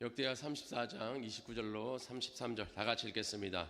역대하 34장 29절로 33절 다 같이 읽겠습니다.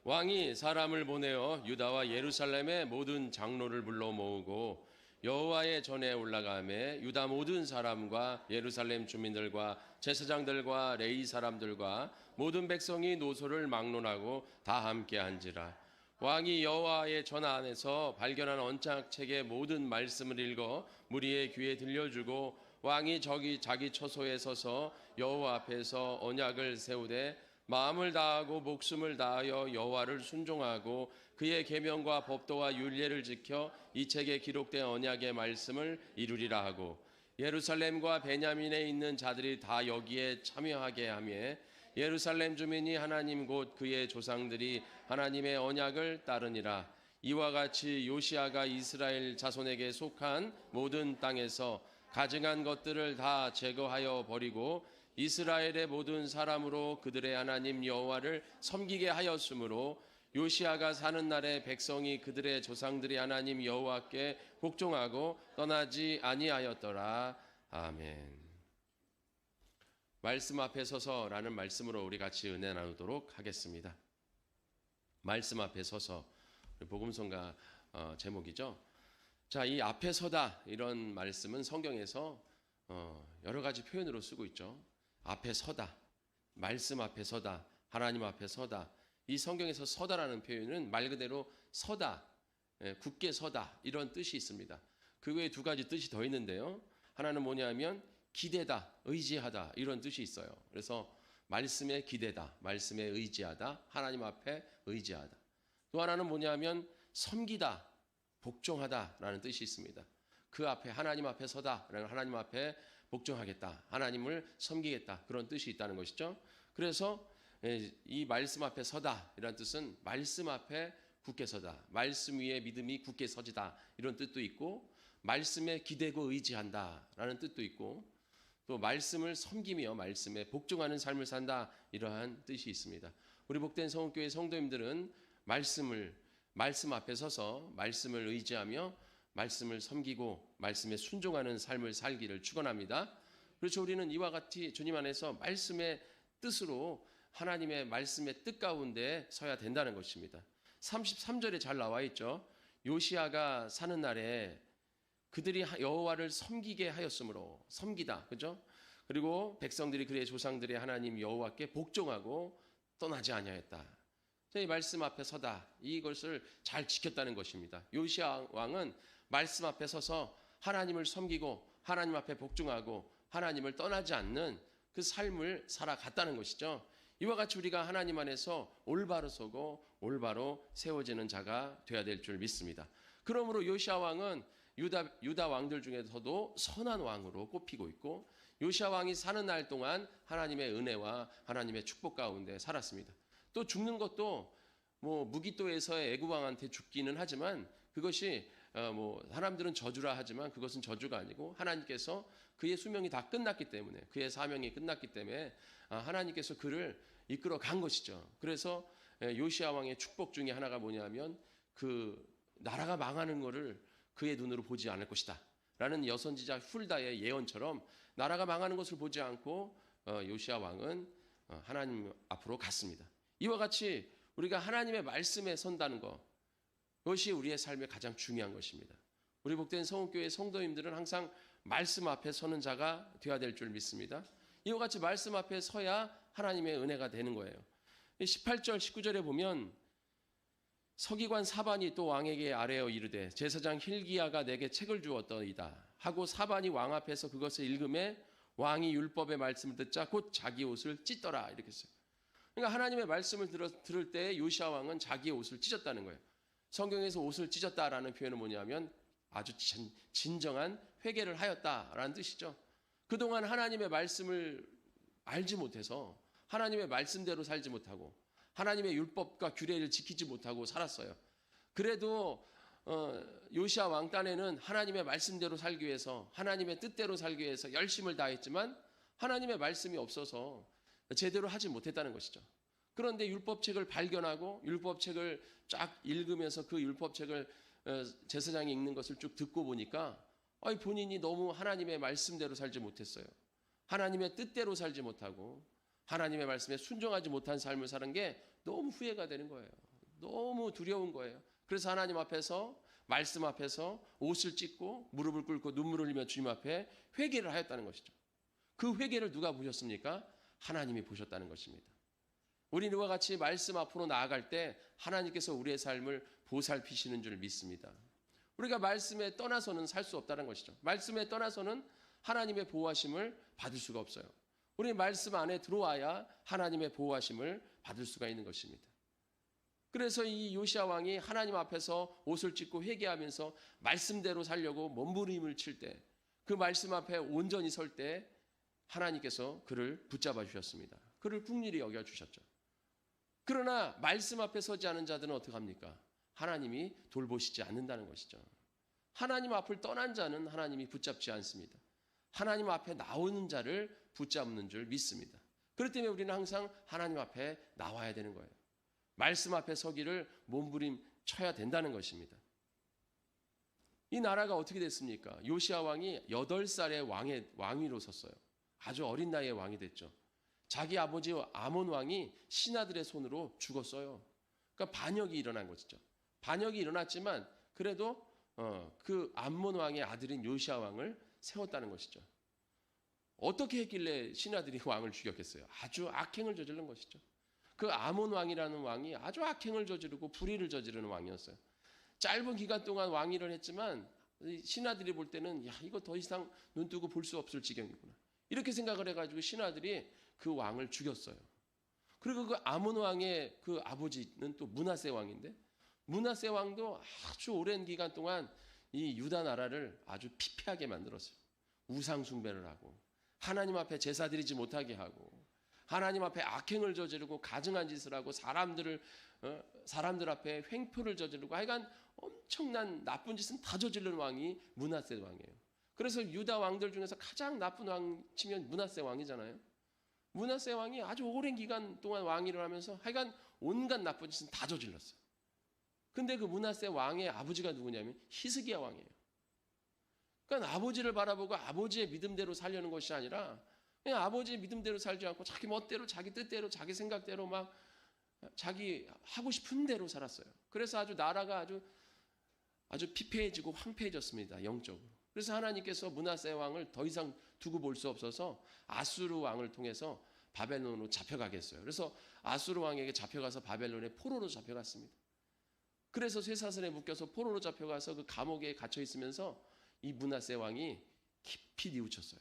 왕이 사람을 보내어 유다와 예루살렘의 모든 장로를 불러 모으고 여호와의 전에 올라가매 유다 모든 사람과 예루살렘 주민들과 제사장들과 레위 사람들과 모든 백성이 노소를 막론하고 다 함께 한지라. 왕이 여호와의 전 안에서 발견한 언약책의 모든 말씀을 읽어 무리의 귀에 들려주고 왕이 자기 처소에 서서 여호와 앞에서 언약을 세우되 마음을 다하고 목숨을 다하여 여호와를 순종하고 그의 계명과 법도와 율례를 지켜 이 책에 기록된 언약의 말씀을 이루리라 하고 예루살렘과 베냐민에 있는 자들이 다 여기에 참여하게 하며 예루살렘 주민이 하나님 곧 그의 조상들이 하나님의 언약을 따르니라. 이와 같이 요시아가 이스라엘 자손에게 속한 모든 땅에서 가증한 것들을 다 제거하여 버리고 이스라엘의 모든 사람으로 그들의 하나님 여호와를 섬기게 하였으므로 요시아가 사는 날에 백성이 그들의 조상들이 하나님 여호와께 복종하고 떠나지 아니하였더라. 아멘. 말씀 앞에 서서라는 말씀으로 우리 같이 은혜 나누도록 하겠습니다. 말씀 앞에 서서 복음성가 제목이죠. 자, 이 앞에 서다 이런 말씀은 성경에서 여러 가지 표현으로 쓰고 있죠. 앞에 서다, 말씀 앞에 서다, 하나님 앞에 서다. 이 성경에서 서다라는 표현은 말 그대로 서다, 굳게 서다 이런 뜻이 있습니다. 그 외에 두 가지 뜻이 더 있는데요. 하나는 뭐냐면 기대다, 의지하다 이런 뜻이 있어요. 그래서 말씀에 기대다, 말씀에 의지하다, 하나님 앞에 의지하다. 또 하나는 뭐냐면 섬기다, 복종하다라는 뜻이 있습니다. 그 앞에 하나님 앞에 서다, 하나님 앞에 복종하겠다, 하나님을 섬기겠다 그런 뜻이 있다는 것이죠. 그래서 이 말씀 앞에 서다 이런 뜻은 말씀 앞에 굳게 서다, 말씀 위에 믿음이 굳게 서지다 이런 뜻도 있고 말씀에 기대고 의지한다라는 뜻도 있고 또 말씀을 섬기며 말씀에 복종하는 삶을 산다 이러한 뜻이 있습니다. 우리 복된 성원교회 성도님들은 말씀 앞에 서서 말씀을 의지하며 말씀을 섬기고 말씀에 순종하는 삶을 살기를 축원합니다. 그렇죠. 우리는 이와 같이 주님 안에서 말씀의 뜻으로 하나님의 말씀의 뜻 가운데 서야 된다는 것입니다. 33절에 잘 나와 있죠. 요시아가 사는 날에 그들이 여호와를 섬기게 하였으므로 섬기다. 그죠? 그리고 백성들이 그의 조상들의 하나님 여호와께 복종하고 떠나지 아니하였다. 이 말씀 앞에 서다 이것을 잘 지켰다는 것입니다. 요시아 왕은 말씀 앞에 서서 하나님을 섬기고 하나님 앞에 복종하고 하나님을 떠나지 않는 그 삶을 살아갔다는 것이죠. 이와 같이 우리가 하나님 안에서 올바로 서고 올바로 세워지는 자가 되어야 될 줄 믿습니다. 그러므로 요시아 왕은 유다 왕들 중에서도 선한 왕으로 꼽히고 있고 요시아 왕이 사는 날 동안 하나님의 은혜와 하나님의 축복 가운데 살았습니다. 또 죽는 것도 뭐 무기또에서의 애굽 왕한테 죽기는 하지만 그것이 뭐 사람들은 저주라 하지만 그것은 저주가 아니고 하나님께서 그의 수명이 다 끝났기 때문에 그의 사명이 끝났기 때문에 하나님께서 그를 이끌어 간 것이죠. 그래서 요시아 왕의 축복 중에 하나가 뭐냐면 그 나라가 망하는 것을 그의 눈으로 보지 않을 것이다 라는 여선지자 훌다의 예언처럼 나라가 망하는 것을 보지 않고 요시아 왕은 하나님 앞으로 갔습니다. 이와 같이 우리가 하나님의 말씀에 선다는 것, 그것이 우리의 삶에 가장 중요한 것입니다. 우리 복된 성원교회 성도님들은 항상 말씀 앞에 서는 자가 되어야 될 줄 믿습니다. 이와 같이 말씀 앞에 서야 하나님의 은혜가 되는 거예요. 18절, 19절에 보면 서기관 사반이 또 왕에게 아뢰어 이르되 제사장 힐기야가 내게 책을 주었더이다 하고 사반이 왕 앞에서 그것을 읽음에 왕이 율법의 말씀을 듣자 곧 자기 옷을 찢더라 이렇게 했어요. 그러니까 하나님의 말씀을 들을 때 요시아 왕은 자기의 옷을 찢었다는 거예요. 성경에서 옷을 찢었다라는 표현은 뭐냐면 아주 진정한 회개를 하였다라는 뜻이죠. 그동안 하나님의 말씀을 알지 못해서 하나님의 말씀대로 살지 못하고 하나님의 율법과 규례를 지키지 못하고 살았어요. 그래도 요시아 왕 딴에는 하나님의 말씀대로 살기 위해서 하나님의 뜻대로 살기 위해서 열심을 다했지만 하나님의 말씀이 없어서 제대로 하지 못했다는 것이죠. 그런데 율법책을 발견하고 율법책을 쫙 읽으면서 그 율법책을 제사장이 읽는 것을 쭉 듣고 보니까 본인이 너무 하나님의 말씀대로 살지 못했어요. 하나님의 뜻대로 살지 못하고 하나님의 말씀에 순종하지 못한 삶을 사는 게 너무 후회가 되는 거예요. 너무 두려운 거예요. 그래서 하나님 앞에서, 말씀 앞에서 옷을 찢고 무릎을 꿇고 눈물을 흘리며 주님 앞에 회개를 하였다는 것이죠. 그 회개를 누가 보셨습니까? 하나님이 보셨다는 것입니다. 우리 누가 같이 말씀 앞으로 나아갈 때 하나님께서 우리의 삶을 보살피시는 줄 믿습니다. 우리가 말씀에 떠나서는 살 수 없다는 것이죠. 말씀에 떠나서는 하나님의 보호하심을 받을 수가 없어요. 우리 말씀 안에 들어와야 하나님의 보호하심을 받을 수가 있는 것입니다. 그래서 이 요시야 왕이 하나님 앞에서 옷을 찢고 회개하면서 말씀대로 살려고 몸부림을 칠 때, 그 말씀 앞에 온전히 설 때 하나님께서 그를 붙잡아 주셨습니다. 그를 긍휼히 여겨 주셨죠. 그러나 말씀 앞에 서지 않은 자들은 어떻게 합니까? 하나님이 돌보시지 않는다는 것이죠. 하나님 앞을 떠난 자는 하나님이 붙잡지 않습니다. 하나님 앞에 나오는 자를 붙잡는 줄 믿습니다. 그렇기 때문에 우리는 항상 하나님 앞에 나와야 되는 거예요. 말씀 앞에 서기를 몸부림 쳐야 된다는 것입니다. 이 나라가 어떻게 됐습니까? 요시야 왕이 8살의 왕위로 섰어요. 아주 어린 나이에 왕이 됐죠. 자기 아버지 아몬 왕이 신하들의 손으로 죽었어요. 그러니까 반역이 일어난 것이죠. 반역이 일어났지만 그래도 그 암몬 왕의 아들인 요시야 왕을 세웠다는 것이죠. 어떻게 했길래 신하들이 왕을 죽였겠어요? 아주 악행을 저지른 것이죠. 그 아몬 왕이라는 왕이 아주 악행을 저지르고 불의를 저지르는 왕이었어요. 짧은 기간 동안 왕위를 했지만 신하들이 볼 때는 야, 이거 더 이상 눈 뜨고 볼 수 없을 지경이구나. 이렇게 생각을 해가지고 신하들이 그 왕을 죽였어요. 그리고 그 아몬 왕의 그 아버지는 또 므낫세 왕인데, 므낫세 왕도 아주 오랜 기간 동안 이 유다 나라를 아주 피폐하게 만들었어요. 우상 숭배를 하고 하나님 앞에 제사 드리지 못하게 하고 하나님 앞에 악행을 저지르고 가증한 짓을 하고 사람들 앞에 횡포를 저지르고 하여간 엄청난 나쁜 짓은 다 저지르는 왕이 므낫세 왕이에요. 그래서 유다 왕들 중에서 가장 나쁜 왕 치면 므낫세 왕이잖아요. 므낫세 왕이 아주 오랜 기간 동안 왕위를 하면서 하여간 온갖 나쁜 짓은 다 저질렀어요. 근데 그 므낫세 왕의 아버지가 누구냐면 히스기야 왕이에요. 그러니까 아버지를 바라보고 아버지의 믿음대로 살려는 것이 아니라 그냥 아버지의 믿음대로 살지 않고 자기 멋대로 자기 뜻대로 자기 생각대로 막 자기 하고 싶은 대로 살았어요. 그래서 아주 나라가 아주 피폐해지고 황폐해졌습니다. 영적으로. 그래서 하나님께서 므낫세 왕을 더 이상 두고 볼 수 없어서 아수르 왕을 통해서 바벨론으로 잡혀가게 했어요. 그래서 아수르 왕에게 잡혀가서 바벨론의 포로로 잡혀갔습니다. 그래서 쇠사슬에 묶여서 포로로 잡혀가서 그 감옥에 갇혀 있으면서 이 므낫세 왕이 깊이 뉘우쳤어요.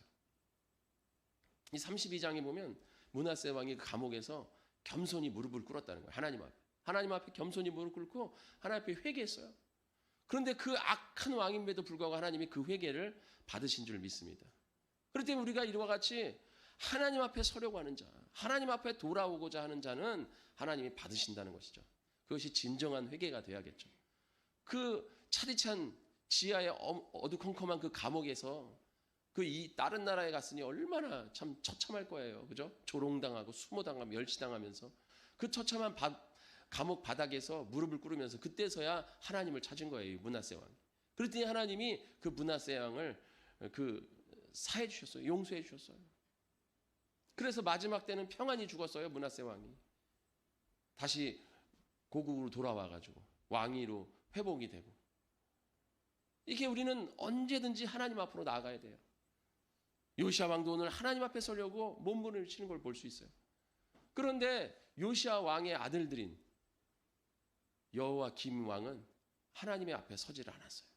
이 32장에 보면 므낫세 왕이 그 감옥에서 겸손히 무릎을 꿇었다는 거예요. 하나님 앞에 겸손히 무릎 꿇고 하나님 앞에 회개했어요. 그런데 그 악한 왕임에도 불구하고 하나님이 그 회개를 받으신 줄 믿습니다. 그렇기 때문에 우리가 이와 같이 하나님 앞에 서려고 하는 자, 하나님 앞에 돌아오고자 하는 자는 하나님이 받으신다는 것이죠. 그것이 진정한 회개가 돼야겠죠. 그 차디찬 지하의 어두컴컴한 그 감옥에서 이 다른 나라에 갔으니 얼마나 참 처참할 거예요. 그죠? 조롱당하고 수모당하고 멸시당하면서 그 처참한 감옥 바닥에서 무릎을 꿇으면서 그때서야 하나님을 찾은 거예요. 므낫세 왕. 그랬더니 하나님이 그 므낫세 왕을 사해 주셨어요. 용서해 주셨어요. 그래서 마지막 때는 평안히 죽었어요. 므낫세 왕이. 다시 고국으로 돌아와 가지고 왕위로 회복이 되고. 이게 우리는 언제든지 하나님 앞으로 나아가야 돼요. 요시야 왕도 오늘 하나님 앞에 서려고 몸부림을 치는 걸 볼 수 있어요. 그런데 요시야 왕의 아들들인 여호와김 왕은 하나님의 앞에 서지를 않았어요.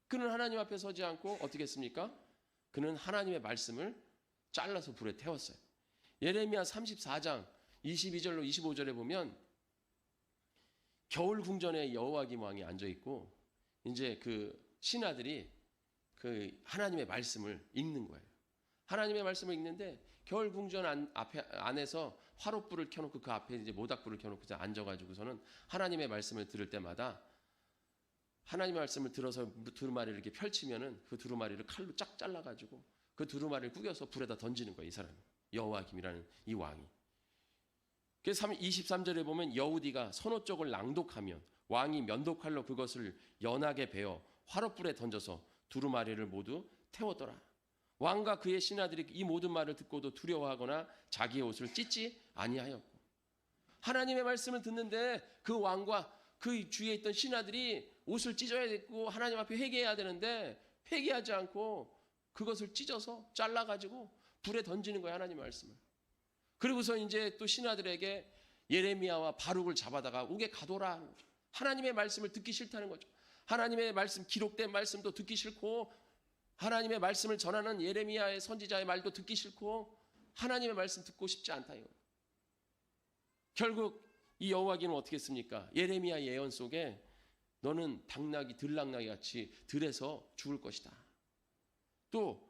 그는 하나님 앞에 서지 않고 어떻게 했습니까? 그는 하나님의 말씀을 잘라서 불에 태웠어요. 예레미야 34장 22절로 25절에 보면 겨울 궁전에 여호와김 왕이 앉아 있고 이제 그 신하들이 그 하나님의 말씀을 읽는 거예요. 하나님의 말씀을 읽는데 겨울 궁전 안에서 화롯불을 켜놓고 그 앞에 이제 모닥불을 켜놓고 앉아가지고서는 하나님의 말씀을 들을 때마다 하나님의 말씀을 들어서 두루마리를 이렇게 펼치면은 그 두루마리를 칼로 쫙 잘라가지고 그 두루마리를 구겨서 불에다 던지는 거예요. 이 사람이. 여호와김이라는 이 왕이. 그래서 23절에 보면 여우디가 선호 쪽을 낭독하면 왕이 면도칼로 그것을 연하게 베어 화롯불에 던져서 두루마리를 모두 태웠더라. 왕과 그의 신하들이 이 모든 말을 듣고도 두려워하거나 자기의 옷을 찢지 아니하였고, 하나님의 말씀을 듣는데 그 왕과 그 주위에 있던 신하들이 옷을 찢어야 됐고 하나님 앞에 회개해야 되는데 회개하지 않고 그것을 찢어서 잘라가지고 불에 던지는 거예요, 하나님의 말씀을. 그리고서 이제 또 신하들에게 예레미야와 바룩을 잡아다가 옥에 가둬라 하는 거죠. 하나님의 말씀을 듣기 싫다는 거죠. 하나님의 말씀, 기록된 말씀도 듣기 싫고, 하나님의 말씀을 전하는 예레미야의 선지자의 말도 듣기 싫고, 하나님의 말씀 듣고 싶지 않다 이거. 결국 이 여호와기는 어떻게 했습니까? 예레미야 예언 속에 너는 당나귀, 들락나귀 같이 들에서 죽을 것이다. 또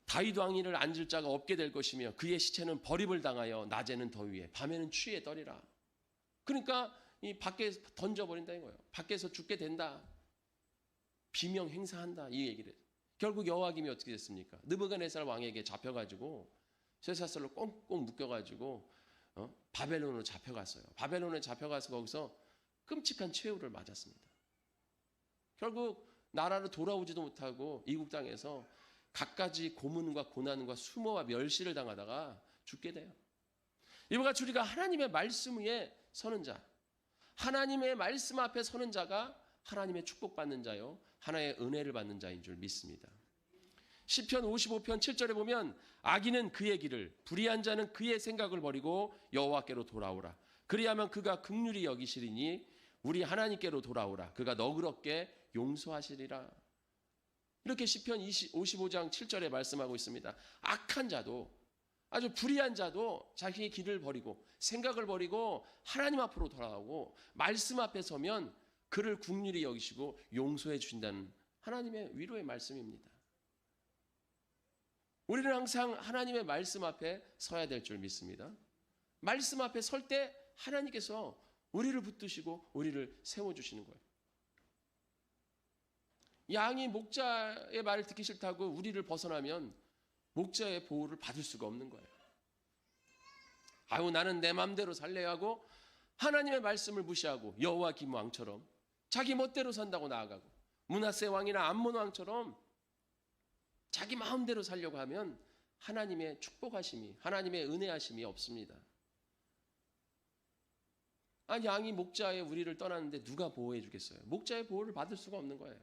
다윗 왕위를 앉을 자가 없게 될 것이며 그의 시체는 버림을 당하여 낮에는 더위에 밤에는 추위에 떨리라. 그러니까 이 밖에 던져버린다 이거예요. 밖에서 죽게 된다. 비명 행사한다 이 얘기를 해요. 결국 여호와김이 어떻게 됐습니까? 느부갓네살 왕에게 잡혀가지고 쇠사슬로 꽁꽁 묶여가지고 바벨론으로 잡혀갔어요. 바벨론에 잡혀가서 거기서 끔찍한 최후를 맞았습니다. 결국 나라로 돌아오지도 못하고 이국 땅에서 갖가지 고문과 고난과 수모와 멸시를 당하다가 죽게 돼요. 이와 같이 우리가 하나님의 말씀 위에 서는 자, 하나님의 말씀 앞에 서는 자가 하나님의 축복받는 자요, 하나의 은혜를 받는 자인 줄 믿습니다. 시편 55편 7절에 보면 악인은 그의 길을, 불의한 자는 그의 생각을 버리고 여호와께로 돌아오라. 그리하면 그가 긍휼히 여기시리니 우리 하나님께로 돌아오라. 그가 너그럽게 용서하시리라. 이렇게 시편 55장 7절에 말씀하고 있습니다. 악한 자도, 아주 불의한 자도 자기의 길을 버리고 생각을 버리고 하나님 앞으로 돌아오고 말씀 앞에 서면 그를 긍휼히 여기시고 용서해 주신다는 하나님의 위로의 말씀입니다. 우리는 항상 하나님의 말씀 앞에 서야 될 줄 믿습니다. 말씀 앞에 설 때 하나님께서 우리를 붙드시고 우리를 세워주시는 거예요. 양이 목자의 말을 듣기 싫다고 우리를 벗어나면 목자의 보호를 받을 수가 없는 거예요. 아유 나는 내 마음대로 살래야 하고 하나님의 말씀을 무시하고 여호와 김 왕처럼 자기 멋대로 산다고 나아가고 므낫세 왕이나 암몬 왕처럼 자기 마음대로 살려고 하면 하나님의 축복하심이, 하나님의 은혜하심이 없습니다. 양이 목자의 우리를 떠났는데 누가 보호해 주겠어요? 목자의 보호를 받을 수가 없는 거예요.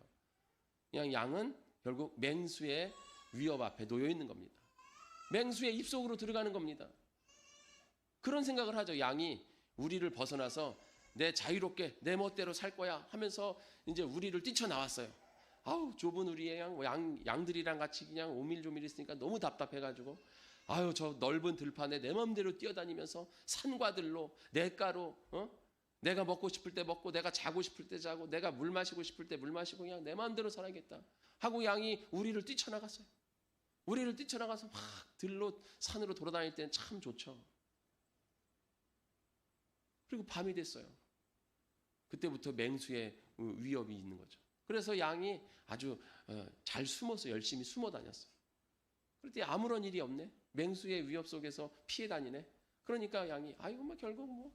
그냥 양은 결국 맹수의 위협 앞에 놓여 있는 겁니다. 맹수의 입속으로 들어가는 겁니다. 그런 생각을 하죠. 양이 우리를 벗어나서 내 자유롭게 내 멋대로 살 거야 하면서 이제 우리를 뛰쳐나왔어요. 아우 좁은 우리의 양들이랑 같이 그냥 오밀조밀 있으니까 너무 답답해가지고 아유 저 넓은 들판에 내 마음대로 뛰어다니면서 산과들로 냇가로 내가 먹고 싶을 때 먹고 내가 자고 싶을 때 자고 내가 물 마시고 싶을 때 물 마시고 그냥 내 마음대로 살아야겠다 하고 양이 우리를 뛰쳐나갔어요. 우리를 뛰쳐나가서 막 들로 산으로 돌아다닐 때는 참 좋죠. 그리고 밤이 됐어요. 그때부터 맹수의 위협이 있는 거죠. 그래서 양이 아주 잘 숨어서 열심히 숨어 다녔어요. 그런데 아무런 일이 없네. 맹수의 위협 속에서 피해 다니네. 그러니까 양이 아이고 뭐 결국 뭐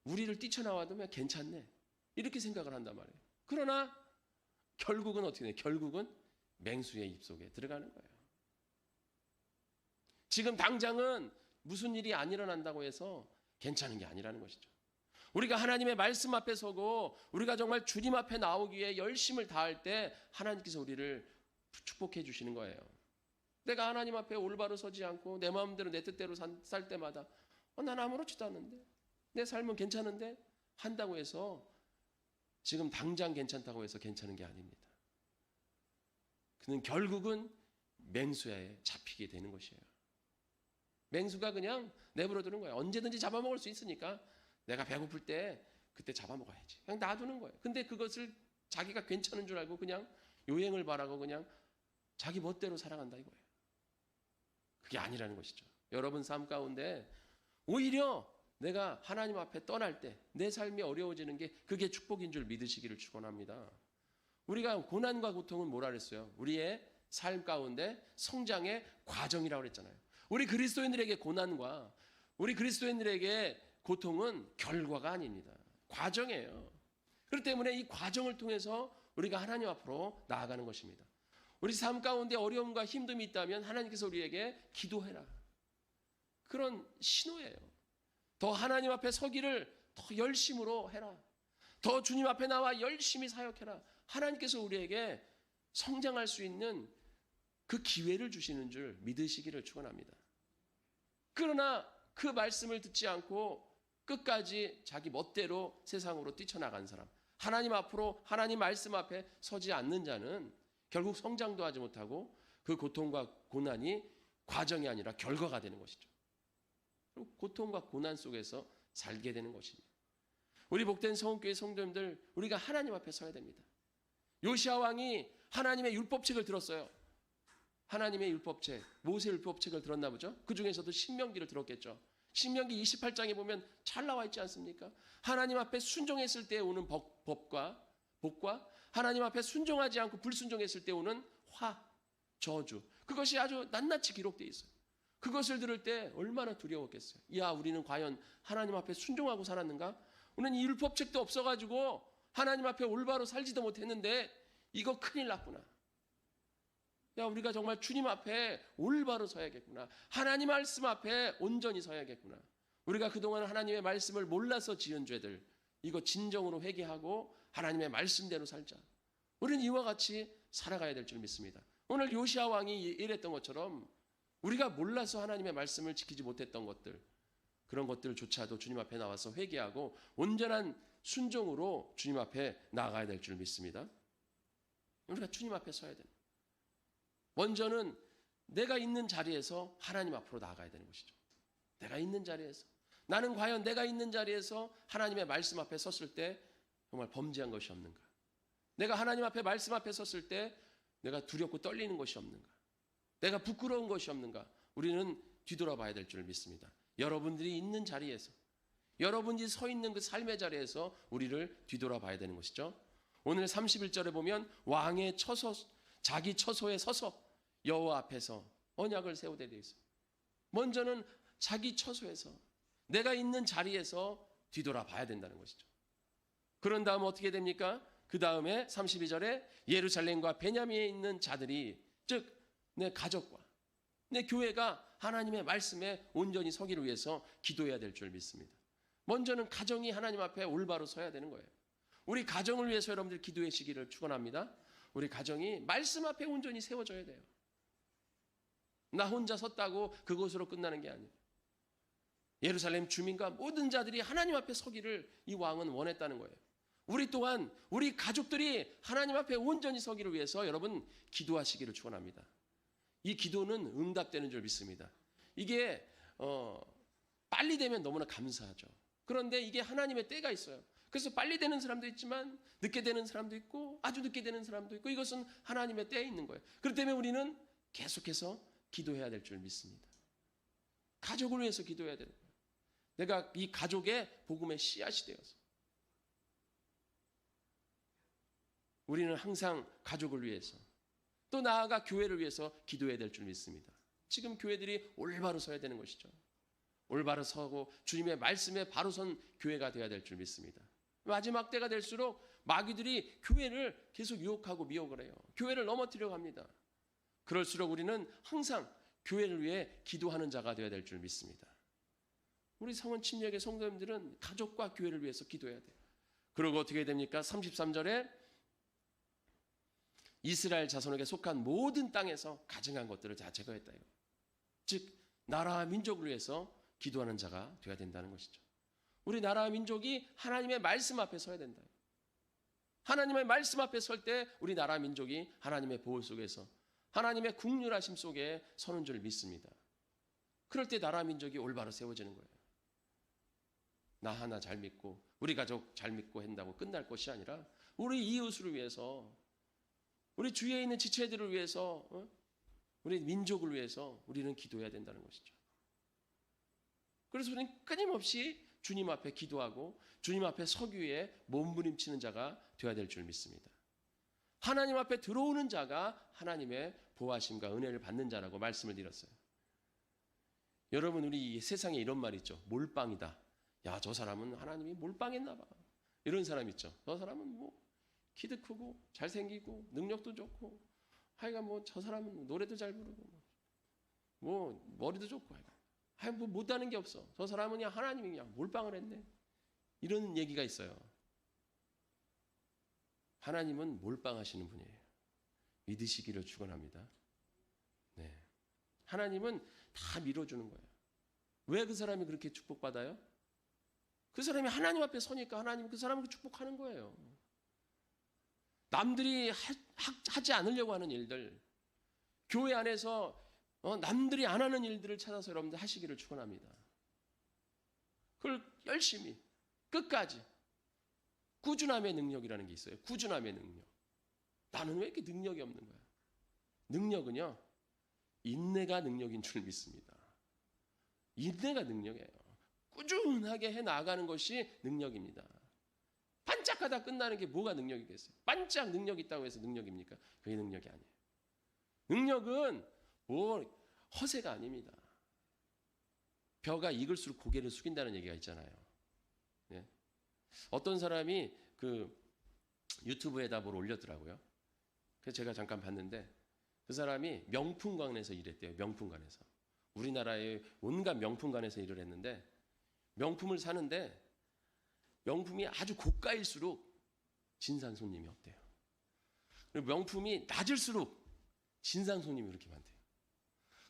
우리를 뛰쳐나와도 괜찮네. 이렇게 생각을 한단 말이에요. 그러나 결국은 어떻게 돼요? 결국은 맹수의 입속에 들어가는 거예요. 지금 당장은 무슨 일이 안 일어난다고 해서 괜찮은 게 아니라는 것이죠. 우리가 하나님의 말씀 앞에 서고 우리가 정말 주님 앞에 나오기 위해 열심을 다할 때 하나님께서 우리를 축복해 주시는 거예요. 내가 하나님 앞에 올바로 서지 않고 내 마음대로 내 뜻대로 살 때마다 난 아무렇지도 않은데 내 삶은 괜찮은데 한다고 해서 지금 당장 괜찮다고 해서 괜찮은 게 아닙니다. 그는 결국은 맹수에 잡히게 되는 것이에요. 맹수가 그냥 내버려 두는 거예요. 언제든지 잡아먹을 수 있으니까 내가 배고플 때 그때 잡아먹어야지. 그냥 놔두는 거예요. 근데 그것을 자기가 괜찮은 줄 알고 그냥 요행을 바라고 그냥 자기 멋대로 살아간다 이거예요. 그게 아니라는 것이죠. 여러분 삶 가운데 오히려 내가 하나님 앞에 떠날 때 내 삶이 어려워지는 게 그게 축복인 줄 믿으시기를 축원합니다. 우리가 고난과 고통은 뭐라 그랬어요? 우리의 삶 가운데 성장의 과정이라고 그랬잖아요. 우리 그리스도인들에게 고난과 우리 그리스도인들에게 고통은 결과가 아닙니다. 과정이에요. 그렇기 때문에 이 과정을 통해서 우리가 하나님 앞으로 나아가는 것입니다. 우리 삶 가운데 어려움과 힘듦이 있다면 하나님께서 우리에게 기도해라. 그런 신호예요. 더 하나님 앞에 서기를 더 열심으로 해라. 더 주님 앞에 나와 열심히 사역해라. 하나님께서 우리에게 성장할 수 있는 그 기회를 주시는 줄 믿으시기를 축원합니다. 그러나 그 말씀을 듣지 않고 끝까지 자기 멋대로 세상으로 뛰쳐나간 사람, 하나님 앞으로 하나님 말씀 앞에 서지 않는 자는 결국 성장도 하지 못하고 그 고통과 고난이 과정이 아니라 결과가 되는 것이죠. 그리고 고통과 고난 속에서 살게 되는 것입니다. 우리 복된 성원교회 성도님들, 우리가 하나님 앞에 서야 됩니다. 요시야 왕이 하나님의 율법책을 들었어요. 하나님의 율법책, 모세 율법책을 들었나 보죠. 그 중에서도 신명기를 들었겠죠. 신명기 28장에 보면 잘 나와 있지 않습니까? 하나님 앞에 순종했을 때 오는 복과 하나님 앞에 순종하지 않고 불순종했을 때 오는 화, 저주, 그것이 아주 낱낱이 기록되어 있어요. 그것을 들을 때 얼마나 두려웠겠어요. 야, 우리는 과연 하나님 앞에 순종하고 살았는가? 우리는 이 율법책도 없어가지고 하나님 앞에 올바로 살지도 못했는데 이거 큰일 났구나. 야, 우리가 정말 주님 앞에 올바로 서야겠구나. 하나님 말씀 앞에 온전히 서야겠구나. 우리가 그동안 하나님의 말씀을 몰라서 지은 죄들, 이거 진정으로 회개하고 하나님의 말씀대로 살자. 우리는 이와 같이 살아가야 될 줄 믿습니다. 오늘 요시야 왕이 이랬던 것처럼 우리가 몰라서 하나님의 말씀을 지키지 못했던 것들, 그런 것들조차도 주님 앞에 나와서 회개하고 온전한 순종으로 주님 앞에 나아가야 될 줄 믿습니다. 우리가 주님 앞에 서야 됩니다. 먼저는 내가 있는 자리에서 하나님 앞으로 나아가야 되는 것이죠. 내가 있는 자리에서. 나는 과연 내가 있는 자리에서 하나님의 말씀 앞에 섰을 때 정말 범죄한 것이 없는가? 내가 하나님 앞에 말씀 앞에 섰을 때 내가 두렵고 떨리는 것이 없는가? 내가 부끄러운 것이 없는가? 우리는 뒤돌아봐야 될 줄 믿습니다. 여러분들이 있는 자리에서, 여러분이 서 있는 그 삶의 자리에서 우리를 뒤돌아봐야 되는 것이죠. 오늘 31절에 보면 왕의 처소, 자기 처소에 서서 여호와 앞에서 언약을 세우게 되어 있어요. 먼저는 자기 처소에서, 내가 있는 자리에서 뒤돌아봐야 된다는 것이죠. 그런 다음 어떻게 됩니까? 그 다음에 32절에 예루살렘과 베냐민에 있는 자들이, 즉 내 가족과 내 교회가 하나님의 말씀에 온전히 서기를 위해서 기도해야 될 줄 믿습니다. 먼저는 가정이 하나님 앞에 올바로 서야 되는 거예요. 우리 가정을 위해서 여러분들 기도해 주시기를 축원합니다. 우리 가정이 말씀 앞에 온전히 세워져야 돼요. 나 혼자 섰다고 그것으로 끝나는 게 아니에요. 예루살렘 주민과 모든 자들이 하나님 앞에 서기를 이 왕은 원했다는 거예요. 우리 또한 우리 가족들이 하나님 앞에 온전히 서기를 위해서 여러분 기도하시기를 축원합니다. 이 기도는 응답되는 줄 믿습니다. 이게 빨리 되면 너무나 감사하죠. 그런데 이게 하나님의 때가 있어요. 그래서 빨리 되는 사람도 있지만 늦게 되는 사람도 있고 아주 늦게 되는 사람도 있고, 이것은 하나님의 때에 있는 거예요. 그렇기 때문에 우리는 계속해서 기도해야 될 줄 믿습니다. 가족을 위해서 기도해야 되는 거예요. 내가 이 가족의 복음의 씨앗이 되어서 우리는 항상 가족을 위해서, 또 나아가 교회를 위해서 기도해야 될 줄 믿습니다. 지금 교회들이 올바로 서야 되는 것이죠. 올바로 서고 주님의 말씀에 바로 선 교회가 되어야 될 줄 믿습니다. 마지막 때가 될수록 마귀들이 교회를 계속 유혹하고 미혹을 해요. 교회를 넘어뜨려 갑니다. 그럴수록 우리는 항상 교회를 위해 기도하는 자가 되어야 될 줄 믿습니다. 우리 성원 침략의 성도님들은 가족과 교회를 위해서 기도해야 돼요. 그리고 어떻게 됩니까? 33절에 이스라엘 자손에게 속한 모든 땅에서 가증한 것들을 다 제거했다. 즉 나라와 민족을 위해서 기도하는 자가 되어야 된다는 것이죠. 우리 나라와 민족이 하나님의 말씀 앞에 서야 된다. 하나님의 말씀 앞에 설 때 우리 나라와 민족이 하나님의 보호 속에서, 하나님의 국률하심 속에 서는 줄 믿습니다. 그럴 때 나라와 민족이 올바로 세워지는 거예요. 나 하나 잘 믿고 우리 가족 잘 믿고 한다고 끝날 것이 아니라 우리 이웃을 위해서, 우리 주위에 있는 지체들을 위해서, 우리 민족을 위해서 우리는 기도해야 된다는 것이죠. 그래서 우리는 끊임없이 주님 앞에 기도하고 주님 앞에 서기 위해 몸부림치는 자가 되어야 될 줄 믿습니다. 하나님 앞에 들어오는 자가 하나님의 보호하심과 은혜를 받는 자라고 말씀을 드렸어요. 여러분, 우리 세상에 이런 말 있죠. 몰빵이다. 야, 저 사람은 하나님이 몰빵했나 봐. 이런 사람 있죠. 저 사람은 뭐 키도 크고 잘생기고 능력도 좋고 하여간 뭐 저 사람은 노래도 잘 부르고 뭐 머리도 좋고 하여간 뭐 못하는 게 없어. 저 사람은 그냥 하나님이 그냥 몰빵을 했네. 이런 얘기가 있어요. 하나님은 몰빵하시는 분이에요. 믿으시기를 축원합니다. 네. 하나님은 다 밀어주는 거예요. 왜 그 사람이 그렇게 축복받아요? 그 사람이 하나님 앞에 서니까 하나님 그 사람을 축복하는 거예요. 남들이 하지 않으려고 하는 일들, 교회 안에서 남들이 안 하는 일들을 찾아서 여러분들 하시기를 축원합니다. 그걸 열심히 끝까지 꾸준함의 능력이라는 게 있어요. 꾸준함의 능력. 나는 왜 이렇게 능력이 없는 거야? 능력은요, 인내가 능력인 줄 믿습니다. 인내가 능력이에요. 꾸준하게 해 나가는 것이 능력입니다. 반짝하다 끝나는 게 뭐가 능력이겠어요? 반짝 능력이 있다고 해서 능력입니까? 그게 능력이 아니에요. 능력은 뭐 허세가 아닙니다. 벼가 익을수록 고개를 숙인다는 얘기가 있잖아요. 네? 어떤 사람이 그 유튜브에다 뭘 올렸더라고요. 그래서 제가 잠깐 봤는데 그 사람이 명품관에서 일했대요. 명품관에서. 우리나라의 온갖 명품관에서 일을 했는데 명품을 사는데 명품이 아주 고가일수록 진상 손님이 없대요. 그리고 명품이 낮을수록 진상 손님이 이렇게 많대요.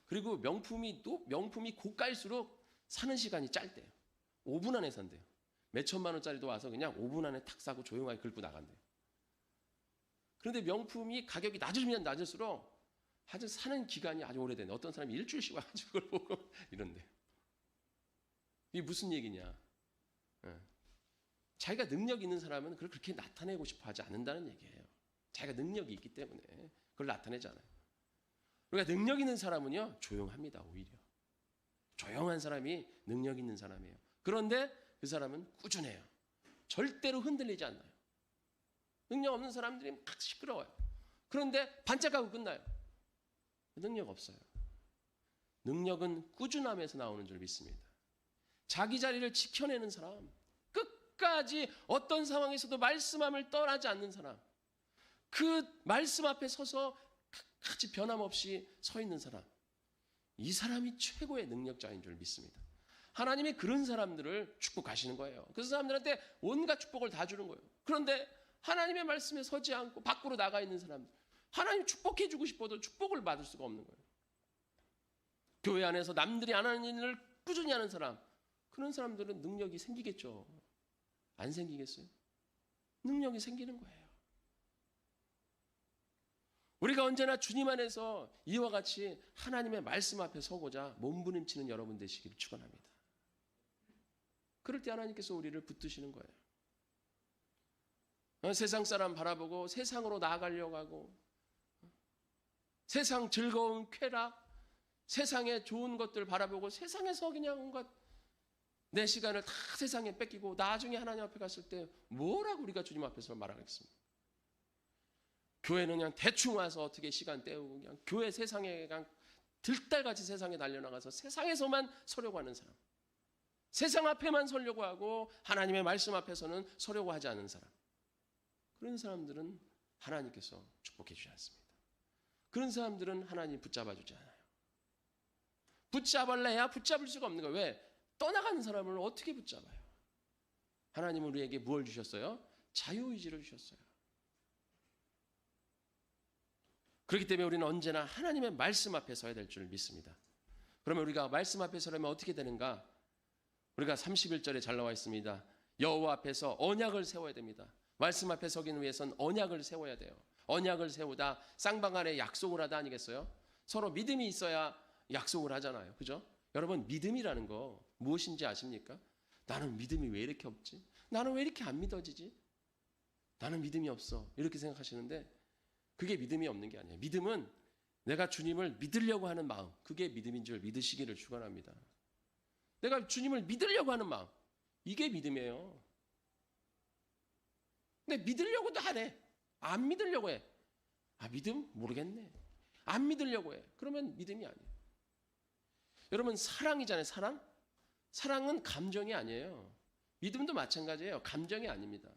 그리고 명품이 고가일수록 사는 시간이 짧대요. 5분 안에 산대요. 몇 천만 원짜리도 와서 그냥 5분 안에 탁 사고 조용하게 긁고 나간대요. 그런데 명품이 가격이 낮으면 낮을수록 아주 사는 기간이 아주 오래되네. 어떤 사람이 일주일씩 와가지고 그걸 보고 이런데. 이게 무슨 얘기냐? 자기가 능력 있는 사람은 그걸 그렇게 나타내고 싶어 하지 않는다는 얘기예요. 자기가 능력이 있기 때문에 그걸 나타내잖아요. 그러니까 능력 있는 사람은요, 조용합니다, 오히려. 조용한 사람이 능력 있는 사람이에요. 그런데 그 사람은 꾸준해요. 절대로 흔들리지 않아요. 능력 없는 사람들이 막 시끄러워요. 그런데 반짝하고 끝나요. 능력 없어요. 능력은 꾸준함에서 나오는 줄 믿습니다. 자기 자리를 지켜내는 사람, 끝까지 어떤 상황에서도 말씀함을 떠나지 않는 사람, 그 말씀 앞에 서서 끝까지 변함없이 서 있는 사람, 이 사람이 최고의 능력자인 줄 믿습니다. 하나님이 그런 사람들을 축복하시는 거예요. 그 사람들한테 온갖 축복을 다 주는 거예요. 그런데 하나님의 말씀에 서지 않고 밖으로 나가 있는 사람들, 하나님 축복해 주고 싶어도 축복을 받을 수가 없는 거예요. 교회 안에서 남들이 안 하는 일을 꾸준히 하는 사람, 그런 사람들은 능력이 생기겠죠. 안 생기겠어요? 능력이 생기는 거예요. 우리가 언제나 주님 안에서 이와 같이 하나님의 말씀 앞에 서고자 몸부림치는 여러분 되시기를 축원합니다. 그럴 때 하나님께서 우리를 붙드시는 거예요. 세상 사람 바라보고 세상으로 나아가려고 하고, 세상 즐거운 쾌락, 세상의 좋은 것들 바라보고 세상에서 그냥 온갖 내 시간을 다 세상에 뺏기고 나중에 하나님 앞에 갔을 때 뭐라고 우리가 주님 앞에서 말하겠습니까? 교회는 그냥 대충 와서 어떻게 시간 때우고 그냥 교회 세상에 그냥 들달같이 세상에 달려나가서 세상에서만 서려고 하는 사람, 세상 앞에만 서려고 하고 하나님의 말씀 앞에서는 서려고 하지 않는 사람, 그런 사람들은 하나님께서 축복해 주지 않습니다. 그런 사람들은 하나님 붙잡아 주지 않아요. 붙잡을래야 붙잡을 수가 없는 거예요. 왜? 떠나가는 사람을 어떻게 붙잡아요? 하나님은 우리에게 무엇을 주셨어요? 자유의지를 주셨어요. 그렇기 때문에 우리는 언제나 하나님의 말씀 앞에 서야 될 줄 믿습니다. 그러면 우리가 말씀 앞에 서려면 어떻게 되는가? 우리가 31절에 잘 나와 있습니다. 여호와 앞에서 언약을 세워야 됩니다. 말씀 앞에 서기는 위해서는 언약을 세워야 돼요. 언약을 세우다 쌍방간에 약속을 하다 아니겠어요? 서로 믿음이 있어야 약속을 하잖아요. 그죠? 여러분, 믿음이라는 거 무엇인지 아십니까? 나는 믿음이 왜 이렇게 없지? 나는 왜 이렇게 안 믿어지지? 나는 믿음이 없어. 이렇게 생각하시는데 그게 믿음이 없는 게 아니에요. 믿음은 내가 주님을 믿으려고 하는 마음, 그게 믿음인 줄 믿으시기를 축원합니다. 내가 주님을 믿으려고 하는 마음, 이게 믿음이에요. 근데 믿으려고도 안 해. 안 믿으려고 해. 아, 믿음? 모르겠네. 안 믿으려고 해. 그러면 믿음이 아니에요. 여러분, 사랑이잖아요. 사랑? 사랑은 감정이 아니에요. 믿음도 마찬가지예요. 감정이 아닙니다.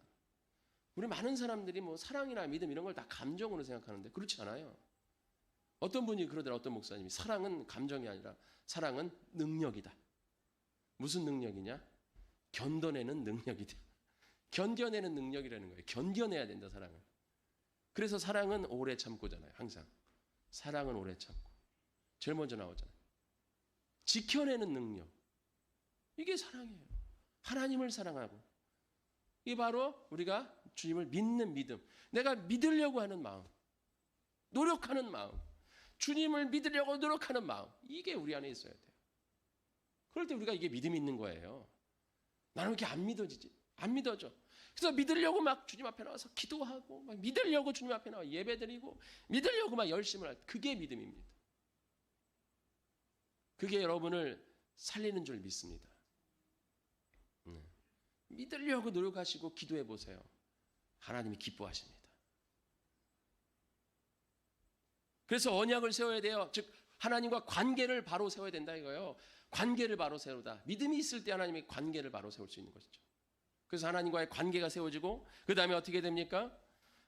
우리 많은 사람들이 뭐 사랑이나 믿음 이런 걸 다 감정으로 생각하는데 그렇지 않아요. 어떤 분이 그러더라. 어떤 목사님이 사랑은 감정이 아니라 사랑은 능력이다. 무슨 능력이냐? 견뎌내는 능력이다. 견뎌내는 능력이라는 거예요. 견뎌내야 된다, 사랑은. 그래서 사랑은 오래 참고잖아요. 항상 사랑은 오래 참고. 제일 먼저 나오잖아요. 지켜내는 능력. 이게 사랑이에요. 하나님을 사랑하고. 이게 바로 우리가 주님을 믿는 믿음. 내가 믿으려고 하는 마음. 노력하는 마음. 주님을 믿으려고 노력하는 마음. 이게 우리 안에 있어야 돼요. 그럴 때 우리가 이게 믿음이 있는 거예요. 나는 왜 이렇게 안 믿어지지? 안 믿어져. 그래서 믿으려고 막 주님 앞에 나와서 기도하고, 막 믿으려고 주님 앞에 나와 예배드리고, 믿으려고 막 열심을 할 때, 그게 믿음입니다. 그게 여러분을 살리는 줄 믿습니다. 믿으려고 노력하시고 기도해 보세요. 하나님이 기뻐하십니다. 그래서 언약을 세워야 돼요. 즉 하나님과 관계를 바로 세워야 된다 이거예요. 관계를 바로 세우다. 믿음이 있을 때 하나님이 관계를 바로 세울 수 있는 것이죠. 그래서 하나님과의 관계가 세워지고 그 다음에 어떻게 됩니까?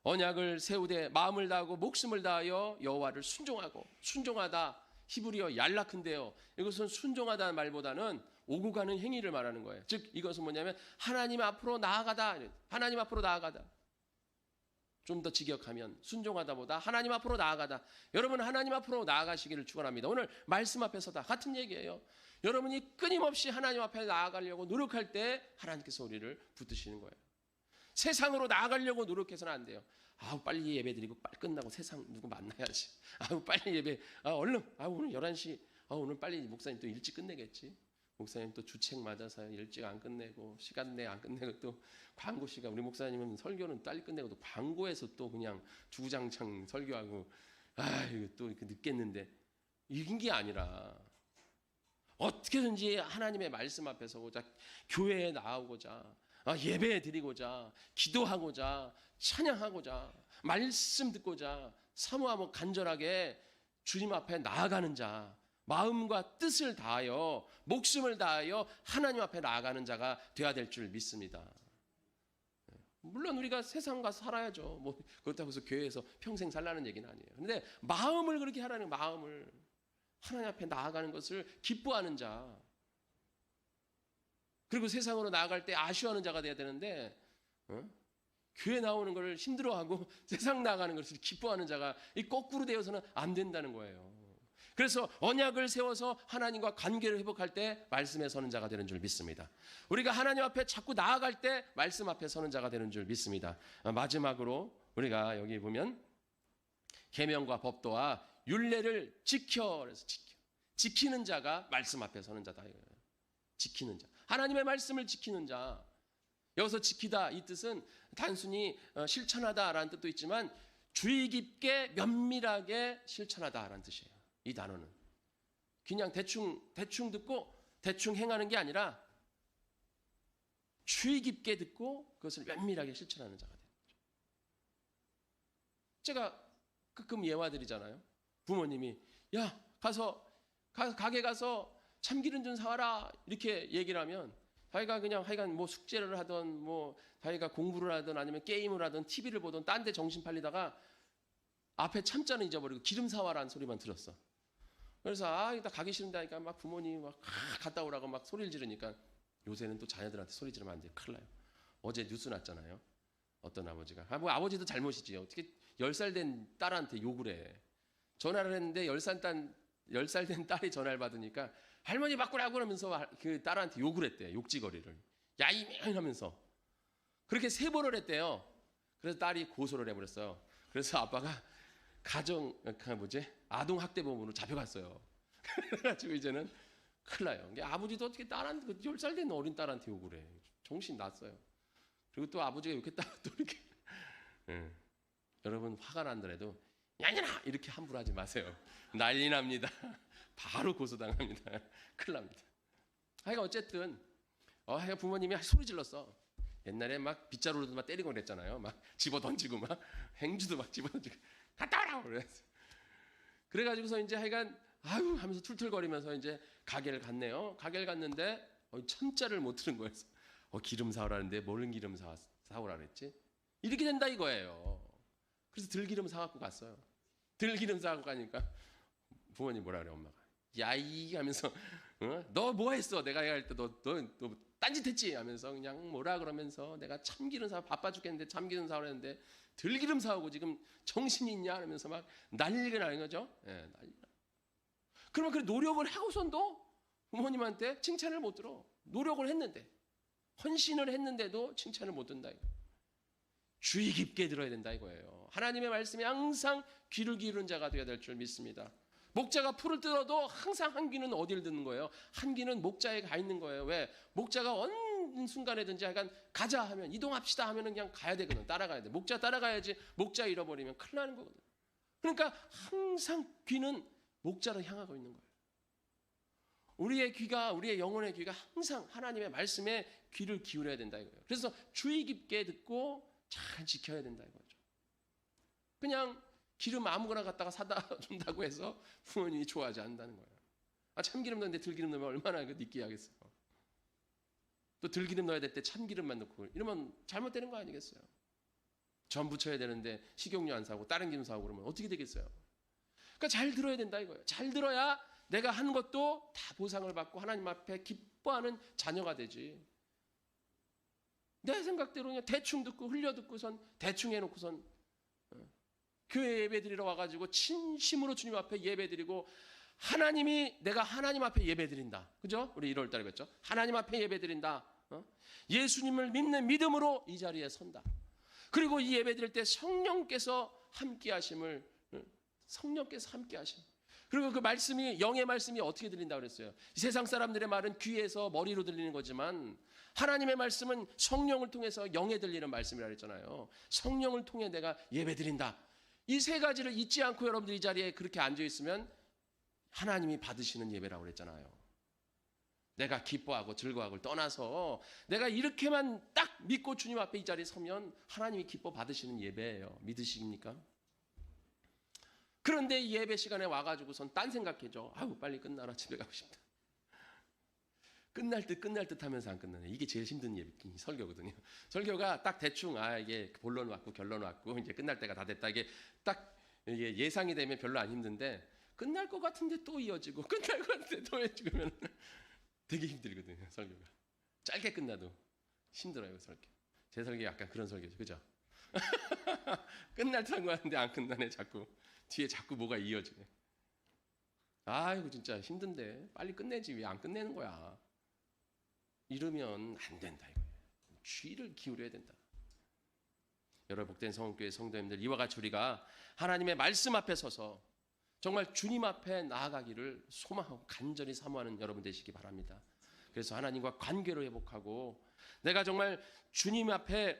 언약을 세우되 마음을 다하고 목숨을 다하여 여호와를 순종하고. 순종하다 히브리어 얄라크인데요. 이것은 순종하다는 말보다는 오고 가는 행위를 말하는 거예요. 즉 이것은 뭐냐면 하나님 앞으로 나아가다. 하나님 앞으로 나아가다. 좀 더 직역하면 순종하다보다 하나님 앞으로 나아가다. 여러분 하나님 앞으로 나아가시기를 축원합니다. 오늘 말씀 앞에서다 같은 얘기예요. 여러분이 끊임없이 하나님 앞에 나아가려고 노력할 때 하나님께서 우리를 붙드시는 거예요. 세상으로 나아가려고 노력해서는 안 돼요. 아우 빨리 예배드리고 빨리 끝나고 세상 누구 만나야지. 아우 빨리 예배. 얼른. 오늘 11시. 오늘 빨리 목사님 또 일찍 끝내겠지. 목사님 또 주책 맞아서 일찍 안 끝내고 시간 내 안 끝내고 또 광고 시간. 우리 목사님은 설교는 빨리 끝내고 또 광고에서 또 그냥 주구장창 설교하고 이거 또 이렇게 늦겠는데 이긴 게 아니라 어떻게든지 하나님의 말씀 앞에 서고자 교회에 나오고자 예배 드리고자 기도하고자 찬양하고자 말씀 듣고자 사모하고 간절하게 주님 앞에 나아가는 자, 마음과 뜻을 다하여 목숨을 다하여 하나님 앞에 나아가는 자가 되어야 될 줄 믿습니다. 물론 우리가 세상 가서 살아야죠. 뭐 그렇다고 해서 교회에서 평생 살라는 얘기는 아니에요. 그런데 마음을 그렇게 하라는 마음을 하나님 앞에 나아가는 것을 기뻐하는 자, 그리고 세상으로 나아갈 때 아쉬워하는 자가 돼야 되는데 교회 나오는 걸 힘들어하고 세상 나아가는 것을 기뻐하는 자가 이 거꾸로 되어서는 안 된다는 거예요. 그래서 언약을 세워서 하나님과 관계를 회복할 때 말씀에 서는 자가 되는 줄 믿습니다. 우리가 하나님 앞에 자꾸 나아갈 때 말씀 앞에 서는 자가 되는 줄 믿습니다. 마지막으로 우리가 여기 보면 계명과 법도와 율례를 지켜. 그래서 지키는 자가 말씀 앞에 서는 자다. 지키는 자. 하나님의 말씀을 지키는 자. 여기서 지키다 이 뜻은 단순히 실천하다라는 뜻도 있지만 주의 깊게 면밀하게 실천하다라는 뜻이에요. 이 단어는 그냥 대충 듣고 대충 행하는 게 아니라 주의 깊게 듣고 그것을 면밀하게 실천하는 자가 되는 거죠. 제가 가끔 예화드리잖아요. 부모님이 야 가게 가서 참기름 좀 사와라 이렇게 얘기를 하면 자기가 그냥 하여간 뭐 숙제를 하던 뭐 자기가 공부를 하든 아니면 게임을 하든 TV를 보든 딴 데 정신 팔리다가 앞에 참자는 잊어버리고 기름 사와라는 소리만 들었어. 그래서 이따 가기 싫은다니까 막 부모님이 막 갔다 오라고 막 소리를 지르니까 요새는 또 자녀들한테 소리 지르면 안 돼요. 큰일 나요. 어제 뉴스 났잖아요. 어떤 아버지가 뭐 아버지도 잘못이지. 어떻게 10살 된 딸한테 욕을 해. 전화를 했는데 10살 된 딸이 전화를 받으니까 할머니 바꾸라고 그러면서 그 딸한테 욕을 했대요. 욕지거리를. 야이맹 하면서. 그렇게 3번을 했대요. 그래서 딸이 고소를 해버렸어요. 그래서 아빠가 아동학대범으로 잡혀갔어요. 그래가지고 이제는 큰일 나요. 아버지도 어떻게 딸한테 10살 된 어린 딸한테 욕을 해. 정신 났어요. 그리고 또 아버지가 욕했다가 또 이렇게 여러분 화가 난다래도 야냐나 이렇게 함부로 하지 마세요. 난리 납니다. 바로 고소당합니다. 큰일 납니다. 하여간 어쨌든 부모님이 소리 질렀어. 옛날에 막 빗자루로도 막 때리고 그랬잖아요. 막 집어 던지고 막 행주도 막 집어 던지고 갔다 오라고 그랬어. 그래가지고서 이제 하여간 하면서 툴툴거리면서 이제 가게를 갔네요. 가게를 갔는데 천자를 못 들은 거예요. 기름 사오라는데 뭘 기름 사오라 그랬지? 이렇게 된다 이거예요. 그래서 들기름 사갖고 갔어요. 들기름 사고 가니까 부모님 뭐라 그래, 엄마가. 야이 하면서 너 뭐 했어? 내가 할 때 너 딴짓했지? 하면서 그냥 뭐라 그러면서 내가 참기름 사 바빠 죽겠는데 참기름 사오라 했는데 들기름 사오고 지금 정신이 있냐? 하면서 막 난리가 나는 거죠. 예, 난리가. 그러면 그 노력을 하고선도 부모님한테 칭찬을 못 들어. 노력을 했는데, 헌신을 했는데도 칭찬을 못 듣는다. 주의 깊게 들어야 된다 이거예요. 하나님의 말씀에 항상 귀를 기울이는 자가 되어야 될 줄 믿습니다. 목자가 풀을 뜯어도 항상 한 귀는 어디를 듣는 거예요? 한 귀는 목자에 가 있는 거예요. 왜? 목자가 어느 순간에든지 약간 가자 하면, 이동합시다 하면 그냥 가야 되거든. 따라가야 돼. 목자 따라가야지. 목자 잃어버리면 큰일 나는 거거든. 그러니까 항상 귀는 목자로 향하고 있는 거예요. 우리의 귀가, 우리의 영혼의 귀가 항상 하나님의 말씀에 귀를 기울여야 된다 이거예요. 그래서 주의 깊게 듣고 잘 지켜야 된다 이거죠. 그냥 기름 아무거나 갖다가 사다 준다고 해서 부모님이 좋아하지 않는다는 거예요. 참기름 넣는데 들기름 넣으면 얼마나 느끼하겠어요. 또 들기름 넣어야 될 때 참기름만 넣고 이러면 잘못되는 거 아니겠어요. 전 부쳐야 되는데 식용유 안 사고 다른 기름 사고 그러면 어떻게 되겠어요. 그러니까 잘 들어야 된다 이거예요. 잘 들어야 내가 한 것도 다 보상을 받고 하나님 앞에 기뻐하는 자녀가 되지. 내 생각대로 그냥 대충 듣고 흘려 듣고선 대충 해놓고선 교회 예배 드리러 와가지고 진심으로 주님 앞에 예배 드리고, 하나님이, 내가 하나님 앞에 예배 드린다. 그죠? 우리 1월 달에 뵀죠? 하나님 앞에 예배 드린다. 예수님을 믿는 믿음으로 이 자리에 선다. 그리고 이 예배 드릴 때 성령께서 함께 하심을, 성령께서 함께 하심. 그리고 그 말씀이, 영의 말씀이 어떻게 들린다고 그랬어요? 세상 사람들의 말은 귀에서 머리로 들리는 거지만 하나님의 말씀은 성령을 통해서 영에 들리는 말씀이라고 했잖아요. 성령을 통해 내가 예배 드린다. 이 세 가지를 잊지 않고 여러분들이 이 자리에 그렇게 앉아 있으면 하나님이 받으시는 예배라고 그랬잖아요. 내가 기뻐하고 즐거워하고 떠나서 내가 이렇게만 딱 믿고 주님 앞에 이 자리에 서면 하나님이 기뻐 받으시는 예배예요. 믿으십니까? 그런데 이 예배 시간에 와가지고선 딴 생각해줘. 아우 빨리 끝나라, 집에 가고 싶다. 끝날 듯 하면서 안 끝나네. 이게 제일 힘든 예배 설교거든요. 설교가 딱 대충 이게 본론 왔고 결론 왔고 이제 끝날 때가 다 됐다. 이게 딱 이게 예상이 되면 별로 안 힘든데 끝날 것 같은데 또 이어지고 끝날 것 같은데 또 이어지면 되게 힘들거든요. 설교가 짧게 끝나도 힘들어요. 설교. 제 설교 약간 그런 설교죠, 그죠? 끝날 듯한 거 같은데 안 끝나네. 자꾸 뒤에 자꾸 뭐가 이어지네. 아이고 진짜 힘든데 빨리 끝내지 왜 안 끝내는 거야? 이러면 안 된다 이거예요. 귀를 기울여야 된다. 여러분 복된 성원교회 성도님들, 이와 같이 우리가 하나님의 말씀 앞에 서서 정말 주님 앞에 나아가기를 소망하고 간절히 사모하는 여러분 되시기 바랍니다. 그래서 하나님과 관계를 회복하고 내가 정말 주님 앞에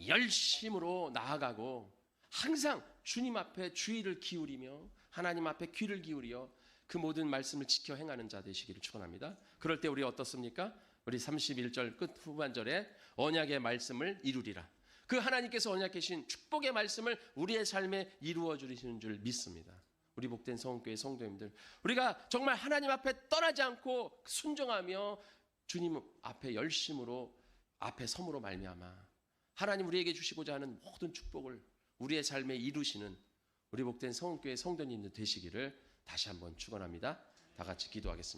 열심으로 나아가고 항상 주님 앞에 주의를 기울이며 하나님 앞에 귀를 기울여 그 모든 말씀을 지켜 행하는 자 되시기를 축원합니다. 그럴 때 우리 어떻습니까? 우리 31절 끝 후반절에 언약의 말씀을 이루리라. 그 하나님께서 언약하신 축복의 말씀을 우리의 삶에 이루어 주시는 줄 믿습니다. 우리 복된 성원교회 성도님들, 우리가 정말 하나님 앞에 떠나지 않고 순종하며 주님 앞에 열심으로 앞에 섬으로 말미암아 하나님 우리에게 주시고자 하는 모든 축복을 우리의 삶에 이루시는 우리 복된 성원교회 성도님들 되시기를 다시 한번 축원합니다. 다 같이 기도하겠습니다.